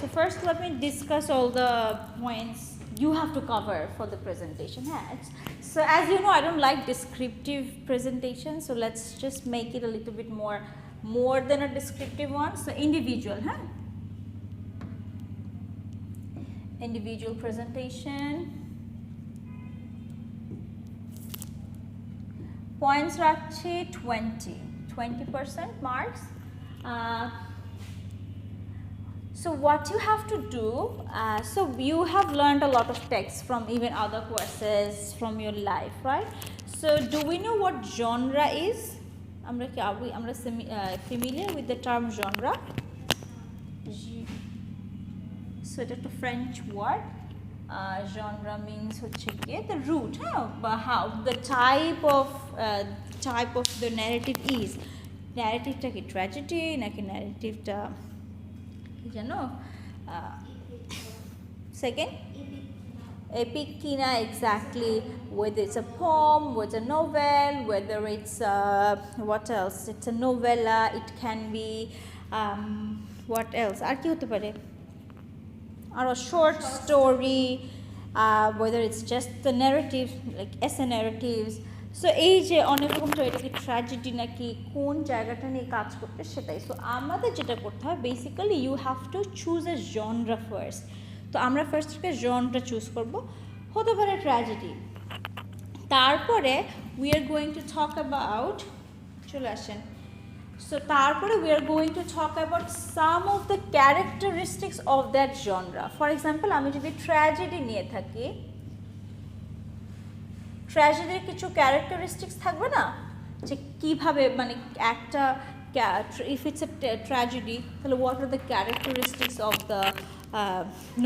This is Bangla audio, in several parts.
So first let me discuss all the points you have to cover for the presentation. So as you know, I don't like descriptive presentation, so let's just make it a little bit more than a descriptive one. So individual, individual presentation. Points rakchi 20% marks. So what you have to do, so you have learned a lot of text from even other courses from your life, right? So do we know what genre is? Are we familiar with the term genre? So it's a French word. Genre means the root, how the type of the narrative is. Narrative ta ki tragedy naki narrative ta second epic kina, exactly, whether it's a poem, whether it's a novel, whether it's what else, it's a novella, it can be what else ar ki hote pare, or a short story, whether it's just the narrative like essay narratives. So এই যে অনেক রকম তো এটা কি ট্র্যাজেডি নাকি কোন জায়গাটা নিয়ে কাজ করতে সেটাই। সো আমাদের যেটা করতে হয় basically you have to choose a genre first. তো আমরা ফার্স্ট থেকে জনরা চুজ করব, হতে পারে ট্র্যাজেডি। তারপরে we are going to talk about, চলে আসেন, সো তারপরে we are going to talk about some of the characteristics of that genre. For example আমি যদি ট্র্যাজেডি নিয়ে থাকি, ট্র্যাজেডির কিছু ক্যারেক্টারিস্টিক্স থাকবে না, যে কীভাবে মানে একটা ইফ ইটস এ ট্র্যাজেডি তাহলে what are the characteristics of the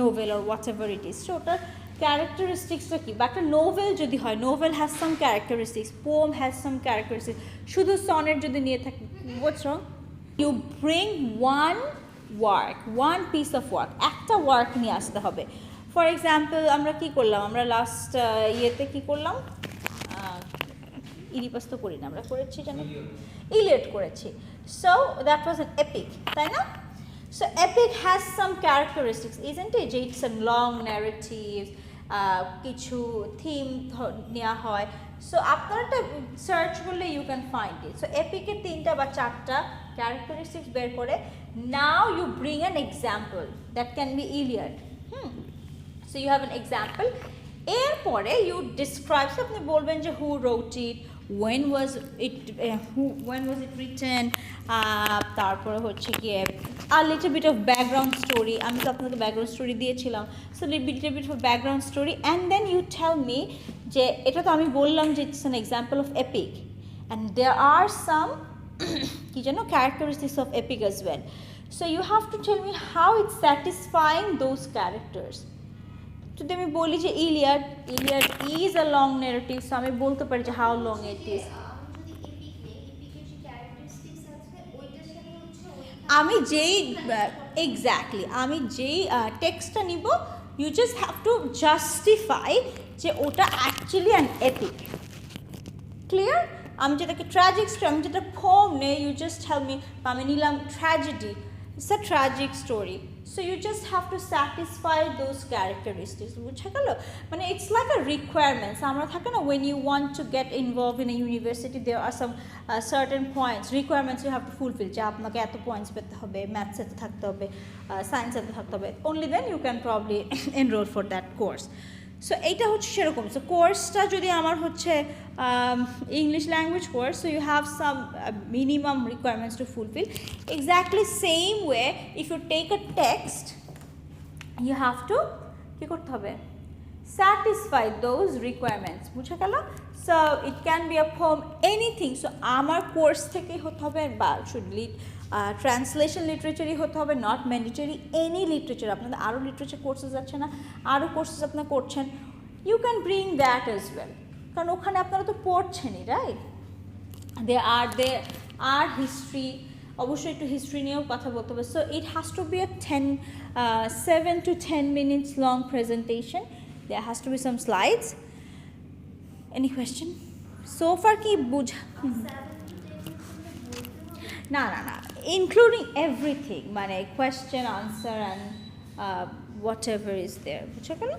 novel or what ever it is. So ওটার ক্যারেক্টারিস্টিক্সটা কী, বা একটা নোভেল যদি হয়, novel has some characteristics, poem has some characteristics. শুধু সনেট যদি নিয়ে থাকি, what's wrong? You bring one piece of work, একটা ওয়ার্ক নিয়ে আসতে হবে। ফর এক্সাম্পল আমরা কী করলাম, আমরা লাস্ট ইয়েতে কী করলাম, ইডিপাস তো করি না, আমরা করেছি জানি ইলিয়ড করেছি। So that was an epic, তাই না? So epic has some characteristics, isn't it, যে ইটস এ লং ন্যারেটিভ, কিছু থিম নেওয়া হয়। সো আপনারা একটা সার্চ করলে you can find it. So এপিকের 3টা বা 4টা ক্যারেক্টারিস্টিক্স বের করে নাও you bring an example that can be Iliad. So you have an example. এরপরে you describe, so আপনি বলবেন যে who wrote it, when was it written, তারপরে হচ্ছে গিয়ে a little bit of background story, আমি তো আপনাকে ব্যাকগ্রাউন্ড স্টোরি দিয়েছিলাম। So little bit of background story and then you tell me যে এটা তো আমি বললাম যে it's an example of epic and there are some কি জানো characteristics of epic as well. So you have to tell me how it's satisfying those characters. যদি আমি বলি যে Iliad is a long narrative, so আমি বলতে পারি যে হাউ লং ইট ইজ। আমি যেই এক্স্যাক্টলি আমি যেই টেক্সটটা নিব, you just have to justify যে ওটা অ্যাকচুয়ালি অ্যান এপিক। ক্লিয়ার? আমি যেটাকে ট্র্যাজিক স্টোরি, আমি যেটা ফর্ম নেই, ইউ জাস্ট হেল্প মি, আমি নিলাম tragedy, it's a tragic story. So you just have to satisfy those characteristics. বুঝা গেল? মানে it's like a requirements. আমরা থাকে না, when you want to get involved in a university, there are some certain points, requirements you have to fulfill. যে আপনাকে এত পয়েন্টস পেতে হবে, ম্যাথস এতে থাকতে হবে, সায়েন্স এতে থাকতে হবে, only then you can probably enroll for that course. So এইটা হচ্ছে সেরকম। সো কোর্সটা যদি আমার হচ্ছে English language course, so you have some minimum requirements to fulfil. Exactly same way if you take a text, you have to কী করতে হবে, স্যাটিসফাই দোজ রিকোয়ারমেন্টস। বুঝে গেল? So it can be a poem, anything. So আমার কোর্স থেকেই হতে হবে, বা শুড লিড ট্রান্সলেশন লিটারেচারই হতে হবে, নট ম্যান্ডেটরি এনি লিটারেচার। আপনাদের আরও লিটারেচার কোর্সেস আছে না, আরও কোর্সেস আপনারা করছেন, you can bring that as well, কারণ ওখানে আপনারা তো পড়ছেনই, রাইট? দে আর হিস্ট্রি, অবশ্যই একটু হিস্ট্রি নিয়েও কথা বলতে হবে। So it has to be a 7 to 10 minutes long presentation. There has to be some slides. Any question? So far কি বুঝা? না, including everything, মানে question, answer and whatever is there. বুঝছো কেন?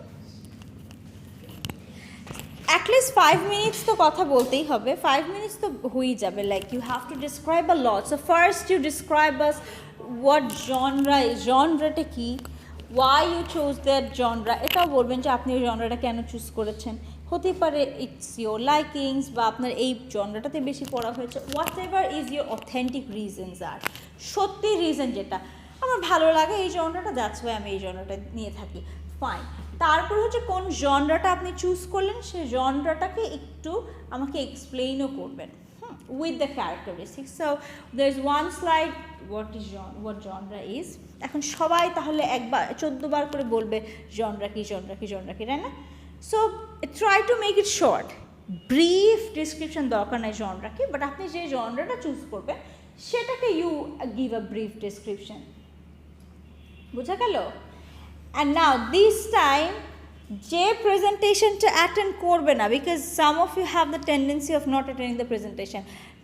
At least 5 minutes তো কথা বলতেই হবে, 5 minutes তো হয়েই যাবে, like you have to describe a lot. So first you describe us what genre is, genreটা কি, why you chose that genre, এটাও বলবেন যে আপনি এই জনরাটা কেন চুজ করেছেন, হতে পারে ইটস ইয়োর লাইকিংস বা আপনার এই জনরাটাতে বেশি পড়া হয়েছে, what ever is your authentic reasons আর সত্যি রিজন যেটা আমার ভালো লাগে এই জনরাটা, দ্যাটস ওয়াই আমি এই জনরাটা নিয়ে থাকি, ফাইন। তারপর হচ্ছে কোন জনরাটা আপনি চুজ করলেন সেই জনরাটাকে একটু আমাকে এক্সপ্লেইনও করবেন with the characteristics. So there's one slide what genre is. এখন সবাই তাহলে একবার 14 বার করে বলবে genre কি genre কি genre কি, তাই না? So try to make it short, brief description দরকার নাই genre কি, বাট আপনি যে জনরাটা চুজ করবেন সেটাকে you give a brief description. বুঝা গেল? And now this time যে প্রেজেন্টেশনটা অ্যাটেন্ড করবে না, because some of you have the tendency of not attending the presentation,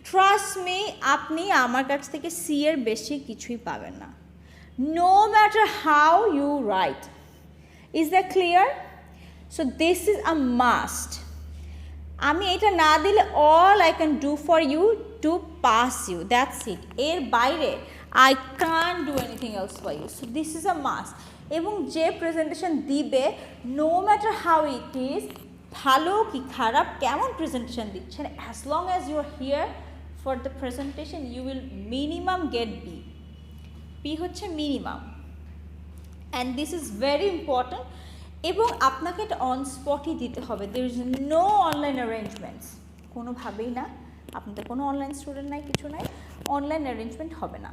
trust me আপনি আমার কাছ থেকে সি এর বেশি কিছুই পাবেন না, no matter how you write. Is that clear? So this is a must. আমি এটা না দিলে all I can do for you to pass you, that's it, এর বাইরে I can do anything else for you. So this is a must. এবং যে প্রেজেন্টেশন দিবে no matter how it is, ভালো কি খারাপ কেমন প্রেজেন্টেশন দিচ্ছেন, as long as you are here for the presentation you will minimum get B. P হচ্ছে minimum, and this is very important. এবং আপনাকে এটা অন স্পটই দিতে হবে, there is no online arrangements, কোনোভাবেই না, আপনাদের কোনো অনলাইন স্টুডেন্ট নাই, কিছু নাই, অনলাইন অ্যারেঞ্জমেন্ট হবে না।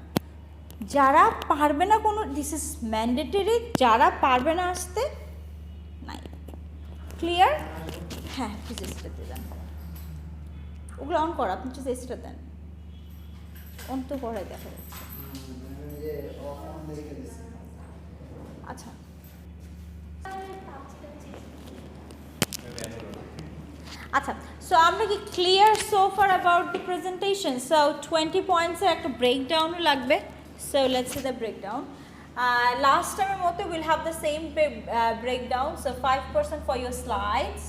যারা পারবে না কোনো, দিস ইজ ম্যান্ডেটরি, যারা পারবে না আসতে নাই। ক্লিয়ার? হ্যাঁ প্লিজ এসিটা দেন, ওগুলো অন করা, আপনি প্লিজ এসিটা দেন, অন তো করাই দেখা যাচ্ছে। আচ্ছা আচ্ছা, সো আমরা কি clear so far about the presentation? So 20 পয়েন্টসের একটা ব্রেকডাউনও লাগবে। So let's see the breakdown. Last time we'll have the same breakdown. So 5% for your slides.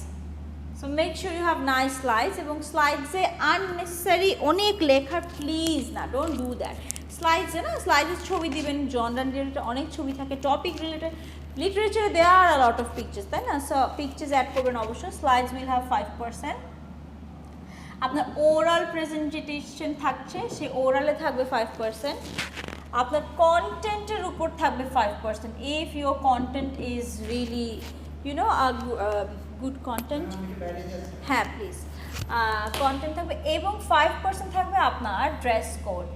So make sure you have nice slides. এবং slides unnecessary অনেক লেখা please না, don't do that. Slides না, slides ছবি দিবেন, genre related অনেক ছবি থাকে, topic related, literature there are a lot of pictures, তাই না? So pictures add করবেন অবশ্যই। Slides will have 5%. আপনার ওরাল প্রেজেন্টেশন থাকছে, সেই ওরালে থাকবে 5%। আপনার কন্টেন্টের উপর থাকবে 5%, if your content is really a good content, হ্যাঁ প্লিজ কন্টেন্ট থাকবে। এবং 5% থাকবে আপনার dress code.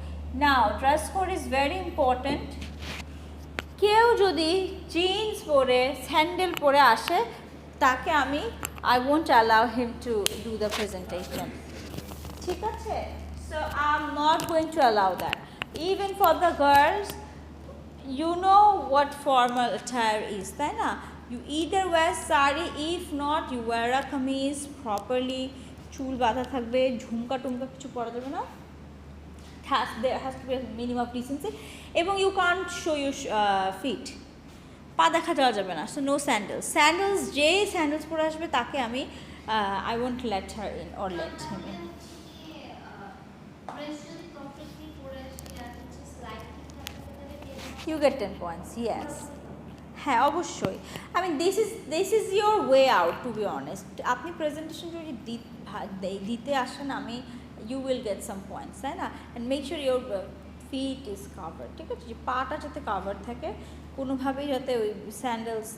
Now dress code is very important. কেউ যদি জিন্স পরে স্যান্ডেল পরে আসে তাকে আমি I won't allow him to do the presentation, ঠিক আছে? So I'm not going to allow that. Even for the girls, you know what formal attire is, তাই না? You either wear sari, if not you wear a kameez properly, চুল বাঁধা থাকবে, ঝুমকা টুমকা কিছু পরা যাবে না, there has to be a minimum of decency, এবং you can't show your feet, পা দেখা যাওয়া যাবে না। So no sandals. Sandals, যে স্যান্ডেলস পরে আসবে তাকে আমি I won't let her in or let him in. You get 10 points, yes. হ্যাঁ অবশ্যই। I mean this is your way out, to be honest. আপনি প্রেজেন্টেশন যদি দিতে আসেন, আমি you will get some points, তাই না? And make sure your feet is covered, ঠিক আছে? যে পাটা যাতে কাভার থাকে, কোনোভাবেই যাতে ওই sandals,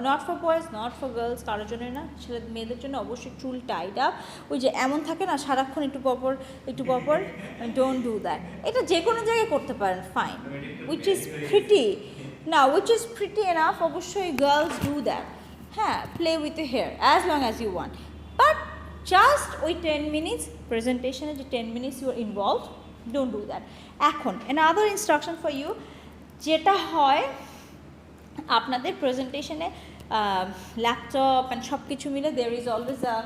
not for boys not for girls, কারোর জন্য না, ছেলে মেয়েদের জন্য অবশ্যই চুল টাইড আপ, ওই যে এমন থাকে না সারাক্ষণ একটু পরপর, ডোন্ট ডু দ্যাট। এটা যে কোনো জায়গায় করতে পারেন, fine, which is pretty enough, অবশ্যই গার্লস ডু দ্যাট, হ্যাঁ, play with you hair as long as you want, but just ওই 10 মিনিটস প্রেজেন্টেশনে যে 10 minutes you are involve, don't do that. এখন another instruction for you, যেটা হয় আপনাদের প্রেজেন্টেশনে ল্যাপটপ অ্যান্ড সব কিছু মিলে there is always a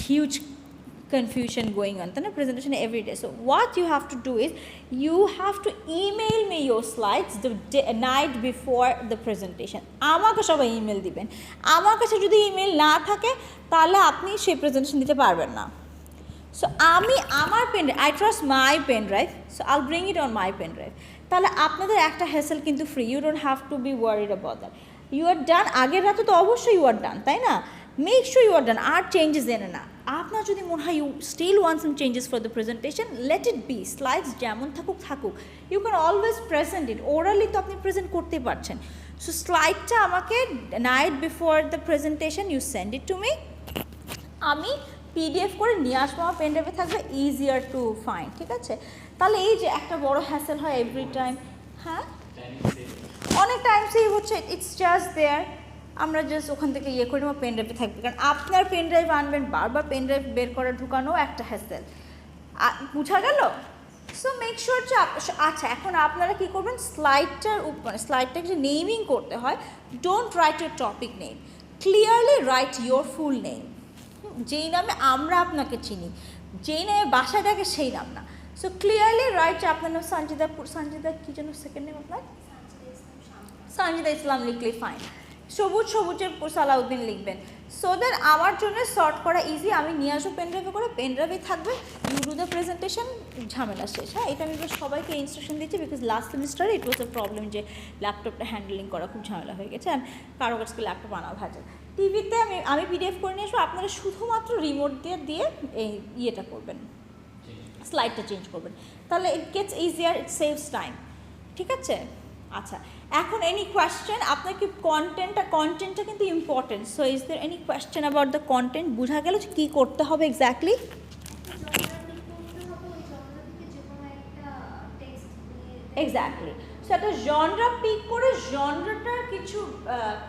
huge confusion going on, then a presentation every day. So what you have to do is you have to email me your slides the night before the presentation. আমাকে সবাই ইমেল দিবেন, আমার কাছে যদি ইমেল না থাকে তাহলে আপনি সেই প্রেজেন্টেশন দিতে পারবেন না। সো আমি আমার pen, I trust my pen drive, so I'll bring it on my pen drive. তাহলে আপনাদের একটা হ্যাসেল কিন্তু free, you don't have to be worried about that. You are done, আগের রাতে তো অবশ্যই ইউ আর ডান, তাই না? Make sure you are done, আর চেঞ্জেস এনে না। আপনার যদি মনে হয় you still want some changes for the presentation, let it be, slides যেমন থাকুক থাকুক, you can always present it, orally তো আপনি প্রেজেন্ট করতে পারছেন। সো স্লাইডটা আমাকে night before the presentation you send it to me, আমি পিডিএফ করে নিয়ে আসবো, আমার পেন ড্রাইভে থাকবে, ইজিয়ার টু ফাইন্ড, ঠিক আছে? তাহলে এই যে একটা বড় হ্যাসেল হয় এভরি টাইম, হ্যাঁ অনেক টাইম সেভ হচ্ছে, ইটস জাস্ট দেয়ার, আমরা জাস্ট ওখান থেকে ইয়ে করে নেবো, পেন ড্রাইভে থাকবে। কারণ আপনার পেন ড্রাইভ আনবেন, বারবার পেন ড্রাইভ বের করে ঢুকানো একটা হ্যাসেল, বুঝা গেল? সো মেক শিওর যে আচ্ছা এখন আপনারা কী করবেন, স্লাইডটার উপরে, স্লাইডটাকে যে নেমিং করতে হয়, don't write your topic name, clearly right your full name, যেই নামে আমরা আপনাকে চিনি, যেই নামে বাসায় ডাকে সেই নাম না। সো ক্লিয়ারলি রাইট যে আপনার নাম সঞ্জিদা কী যেন সেকেন্ড নেম আপনার, সঞ্জিদা ইসলাম লিখলে ফাইন, সবুজের সালাউদ্দিন লিখবেন, সো দ্যাট আমার জন্য সর্ট করা ইজি, আমি নিয়ে আসবো পেন ড্রাইভে করে, পেন ড্রাইভে থাকবে, ইউ ডু দ্য প্রেজেন্টেশন, ঝামেলা শেষ। হ্যাঁ, এটা আমি সবাইকে ইনস্ট্রাকশন দিচ্ছি, বিকজ লাস্ট সেমিস্টারে ইট ওয়াজ এ প্রবলেম যে ল্যাপটপটা হ্যান্ডেলিং করা খুব ঝামেলা হয়ে গেছে, কারো কাছে ল্যাপটপ আনা ভাজা। টিভিতে আমি পিডিএফ করে নিয়ে আসবো, আপনারা শুধুমাত্র রিমোট দিয়ে এই ইয়েটা করবেন, স্লাইডটা চেঞ্জ করবেন, তাহলে it gets easier, it saves time, ঠিক আছে? আচ্ছা, এখন এনি কোয়েশ্চেন, আপনার কি কন্টেন্টটা কিন্তু important, so is there any question about the content? বোঝা গেল যে কী করতে হবে এক্স্যাক্টলি? এক্স্যাক্টলি, সো একটা জনরা পিক করে জনরাটার কিছু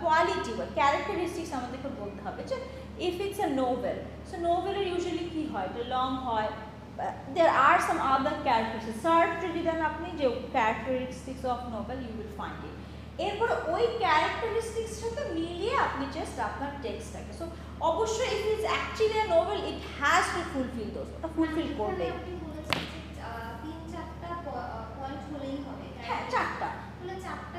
কোয়ালিটি বা ক্যারেক্টারিস্টিক্স আমাদেরকে বলতে হবে, যে if it's a novel, so নোভেলের ইউজুয়ালি কী হয়, এটা লং হয়, there are some other characteristics, search যদি দেন আপনি যে characteristics of novel you will find it, এরপর ওই ক্যারেক্টারিস্টিক্স সাথে মিলিয়ে আপনি জাস্ট আপনার টেক্সটটাকে, সো অবশ্যই if it's actually a novel it has to fulfill those, ওটা ফুলফিল করবে। হ্যাঁ, চারটা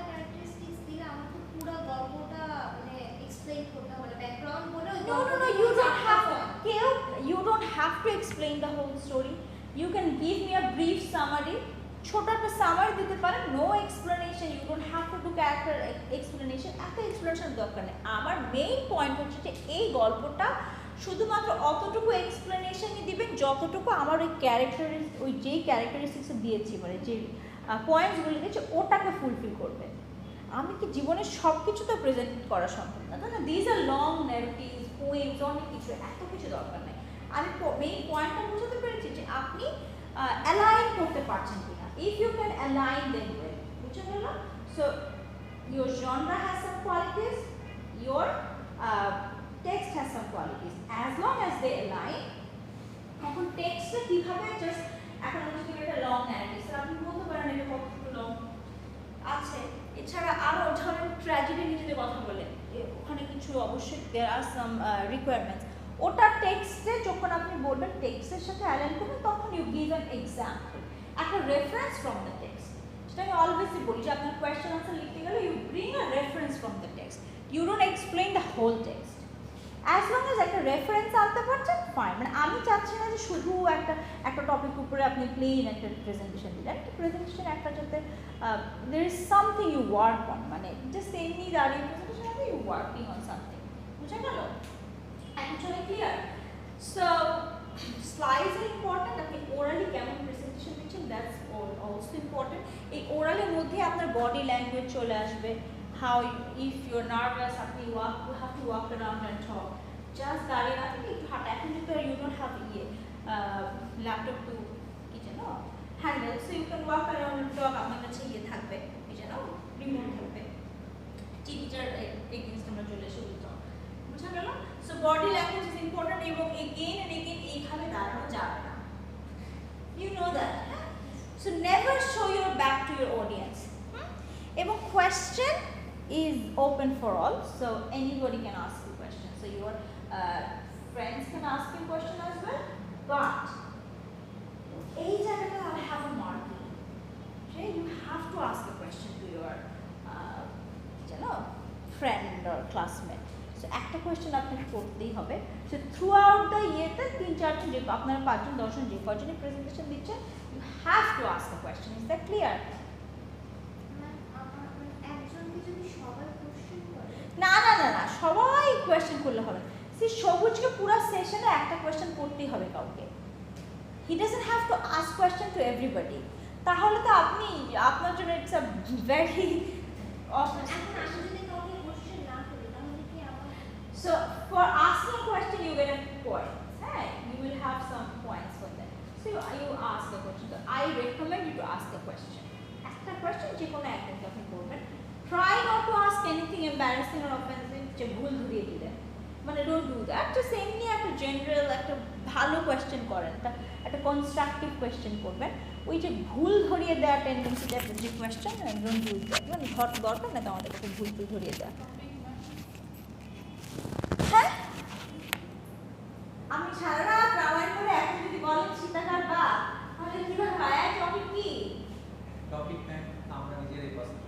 ক্যারেক্টারিস্টিক্স দিলে আমাকে পুরো গল্পটা মানে এক্সপ্লেইন করতে হবে, ব্যাকগ্রাউন্ড বলে No, you don't have to explain the whole story. You can give me a brief summary, ছোট একটা সামারি দিতে পারেন, no explanation, you don't have to do character explanation, একটা এক্সপ্লেনেশন দরকার নেই। আমার মেইন পয়েন্ট হচ্ছে যে এই গল্পটা শুধুমাত্র অতটুকু এক্সপ্লেনেশনই দিবেন যতটুকু আমার ওই ওই যেই ক্যারেক্টারিস্টিক্স দিয়েছি, মানে যে পয়েন্টসগুলো দিয়েছি ওটাকে ফুলফিল করবে। আমি কি জীবনের সব কিছু তো প্রেজেন্ট করা সম্ভব না, তাই না? These are long narratives, poems, অনেক কিছু, এত কিছু দরকার নেই। আমি মেইন পয়েন্টটা বুঝতে পেরেছি যে আপনি অ্যালাইন করতে পারছেন কিনা, if you can align then well, বুঝতে পারলাম? So your genre has some qualities, your text has some qualities, as long as they align. এখন টেক্সটটা কীভাবে, জাস্ট এখন আমি যদি একটা লং ন্যারেটিভ, আপনি বলতে পারেন এটা কতটুকু লং আছে। এছাড়া আরও ধরেন ট্র্যাজেডি নিয়ে যদি কথা বলেন, ওখানে কিছু অবশ্যই দেয়ার আর সাম রিকোয়ারমেন্টস, ওটা টেক্সটে যখন আপনি বলবেন টেক্সটের সাথে অ্যালাইন করবেন, তখন ইউ গিভ অ্যান এক্সাম্পল, একটা রেফারেন্স ফ্রম দ্য টেক্সট। সেটা আমি অলওয়েজই বলি যে আপনার কোয়েশ্চেন আনসার লিখতে গেলে you bring a reference from the text, you don't explain the whole text. As long as একটা রেফারেন্স আনতে পারছেন, ফাইন। মানে আমি চাচ্ছি না যে শুধু একটা টপিক উপরে আপনি প্লেন একটা প্রেজেন্টেশন দিলেন, একটা প্রেজেন্টেশন একটা যাতে there is something you work on, মানে জাস্ট এমনি দাঁড়িয়ে প্রেজেন্টেশন হবে, ইউ ওয়ার্কিং অন সামথিং, বুঝা গেল? Actually clear? সো স্লাইডস আর ইম্পর্টেন্ট, আপনি ওরালি কেমন প্রেজেন্টেশন দিচ্ছেন দ্যাটস অলসো ইম্পর্টেন্ট। এই ওরালের মধ্যে আপনার বডি ল্যাঙ্গুয়েজ চলে আসবে, how if you're nervous আপনি you have to walk around and talk, just দাঁড়িয়ে না থেকে একটু হাঁটা। এখন যেহেতু you don't have ল্যাপটপ টু কি যেন handle, so you can walk around and talk, আপনার কাছে থাকবে, কি যেন রিমোট থাকবে, টিভিটার এগেইনস্ট আমরা চলে এসে বলতাম, বুঝা গেল? So body language is important, এবং এগেইন অ্যান্ড এগেইন এইভাবে দাঁড়ানো যাবে না, you know that. So never show your back to your audience. এবং question is open for all, so anybody can ask you questions, so your friends can ask you question as well, But এই জায়গাটা I have a marking. Okay, you have to ask a question to your friend or classmate. So একটা কোয়েশ্চেন আপনাকে করতেই হবে। সো থ্রু আউট দ্য ইয়েতে 3-4জন যে আপনারা 5জন 10জন যে কজনই প্রেজেন্টেশন দিচ্ছেন, you have to ask a question. Is that clear? একজনকে যদি সবাই কোশ্চেন করে, না না না না, সবাই কোয়েশ্চেন করলে হবে। সে সবুজকে পুরো সেশনে একটা কোয়েশ্চেন করতেই হবে কাউকে। He doesn't have to ask question to everybody. তাহলে তো আপনি আপনার জন্য ইটস আ ভেরি এখন আমি যদি কাউকে কোশ্চেন না করি তাহলে কি আমার So for asking a question, you get a point. Right? You will have some points for that. So you ask the question. So I recommend you to ask a question. Ask a question, যে কোনো একদিন আপনি করবেন। Try not to ask anything embarrassing or offensive. যে ভুল ধরিয়ে দিলেন, মানে don't do that. Just এমনি একটা general একটা ভালো question করেন, একটা constructive question করবেন। ওই যে ভুল ধরিয়ে দেওয়া টেন্ডেন্সিটা যে question, don't do that. মানে দরকার না তো আমাদের কাছে ভুল ধরিয়ে দেওয়া। হ্যাঁ, আমি সারা রাত রামায়ণ করে এখন যদি বলেন সীতাকার বা, তাহলে কিভাবে হয়? টপিক কি? টপিক নেন আমরা নিজেরাই পছন্দ।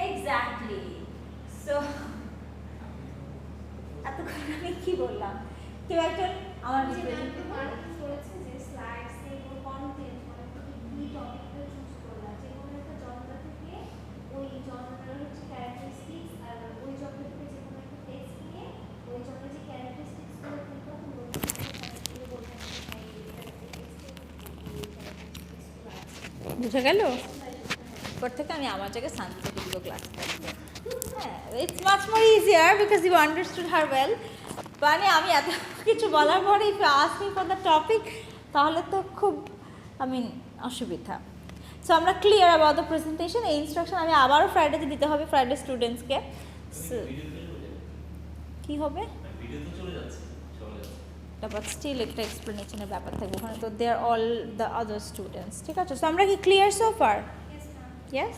এক্স্যাক্টলি। সো এতক্ষণ আমি কি বললাম? কেউ একজন আমার যে প্রেজেন্ট ম্যাম মার্কিং করেছে যে স্লাইডস এর কন্টেন্ট মানে দুই টপিকটা চুজ করলাম, যে কোনো একটা জনরা থেকে ওই জনরার হচ্ছে ক্যারেক্টারিস্টিক্স, আর ওই জনরা থেকে যে কোনো একটা টেক্সট নিয়ে ওই জনরার যে ক্যারেক্টারিস্টিক্স গুলো কিন্তু আপনি বলতে বুঝে গেল? পর থেকে আমি আমার জায়গায় শান্তি থেকে দুটো ক্লাস করবো। হ্যাঁ, it's much more easier because you understood her well. মানে আমি এত কিছু বলার পরে if you ask me for the topic, তাহলে তো খুব অসুবিধা। সো আমরা ক্লিয়ার অ্যাবাউট দ্য প্রেজেন্টেশন। এই ইনস্ট্রাকশন আমি আবারও ফ্রাইডেতে দিতে হবে ফ্রাইডে স্টুডেন্টসকে। কি হবে? বাট স্টিল একটা এক্সপ্লেনেশনের ব্যাপার থাকবে ওখানে, তো দে আর অল দ্য আদার স্টুডেন্টস। ঠিক আছে? সো আমরা কি clear so far? Yes, ma'am. Yes?